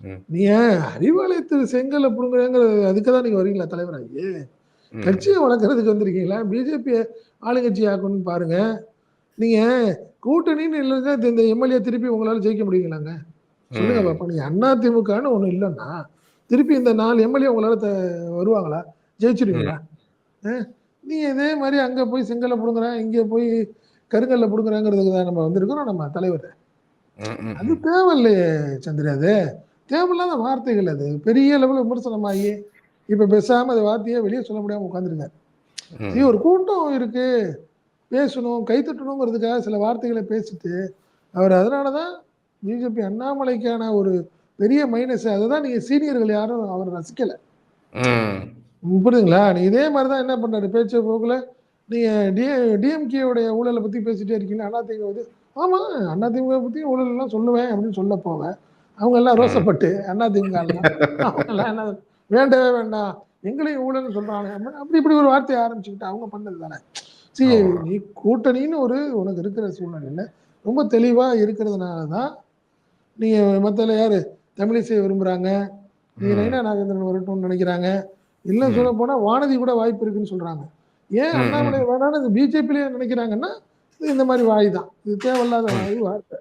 ம். நீங்க அறிவாலயத்து செங்கல்ல புடுங்குறேங்கிறது அதுக்கு தான் நீங்க வரீங்களா தலைவராகி? கட்சியை வளர்க்கறதுக்கு வந்திருக்கீங்களா? பிஜேபி ஆளுங்கட்சி ஆக்கணும்னு பாருங்க. நீங்க கூட்டணின்னு இல்லைங்க இந்த எம்எல்ஏ திருப்பி உங்களால ஜெயிக்க முடியுங்களாங்க? சொல்லுங்க பாப்பா. நீங்க அதிமுகன்னு ஒண்ணு இல்லைன்னா திருப்பி இந்த 4 எம்எல்ஏ உங்களால வருவாங்களா? ஜெயிச்சிருவீங்களா? நீங்க இதே மாதிரி அங்க போய் செங்கல்ல புடுங்குறேன், இங்க போய் கருங்கல்ல புடுங்குறேங்கிறதுக்கு தான் நம்ம வந்திருக்கிறோம் நம்ம தலைவர். அது தேவையில்லையே சந்திர. அது தேவையில்லாத வார்த்தைகள். அது பெரிய லெவலில் விமர்சனமாகி இப்ப பேசாம அந்த வார்த்தையை வெளியே சொல்ல முடியாம உட்காந்துருக்காரு. சரி, ஒரு கூட்டம் இருக்கு, பேசணும், கைத்தட்டணுங்கிறதுக்காக சில வார்த்தைகளை பேசிட்டு அவர் அதனாலதான் பிஜேபி அண்ணாமலைக்கான ஒரு பெரிய மைனஸ். அதுதான் நீங்க சீனியர்கள் யாரும் அவர் ரசிக்கல. புரியுதுங்களா? நீ இதே மாதிரிதான் என்ன பண்றாரு பேச்சு போக்குல. நீங்க டிஎம்கேவுடைய ஊழலை பத்தி பேசிட்டே இருக்கீங்க. அதிமுக வந்து ஆமா, அதிமுக பத்தி ஊழல் எல்லாம் சொல்லுவேன் அப்படின்னு சொல்ல போவேன். அவங்க எல்லாம் ரோசப்பட்டு அதிமுக அவங்க எல்லாம் என்ன வேண்டவே வேண்டாம், எங்களையும் ஊழல்னு சொல்றாங்க அப்படி இப்படி ஒரு வார்த்தையை ஆரம்பிச்சுக்கிட்டு அவங்க பண்ணது தானே. சரி, நீ கூட்டணின்னு ஒரு உனக்கு இருக்கிற சூழ்நிலையில ரொம்ப தெளிவா இருக்கிறதுனாலதான் நீங்க மத்தல யாரு தமிழிசை விரும்புறாங்க, நீங்க நயினா நாகேந்திரன் வரட்டும்னு நினைக்கிறாங்க. இல்ல சொல்ல போனா வானதி கூட வாய்ப்பு இருக்குன்னு சொல்றாங்க. ஏன் அண்ணாமலை வேணான்னு பிஜேபியிலே நினைக்கிறாங்கன்னா இந்த மாதிரி வாய் தான். இது தேவையில்லாத வாய் வார்த்தை.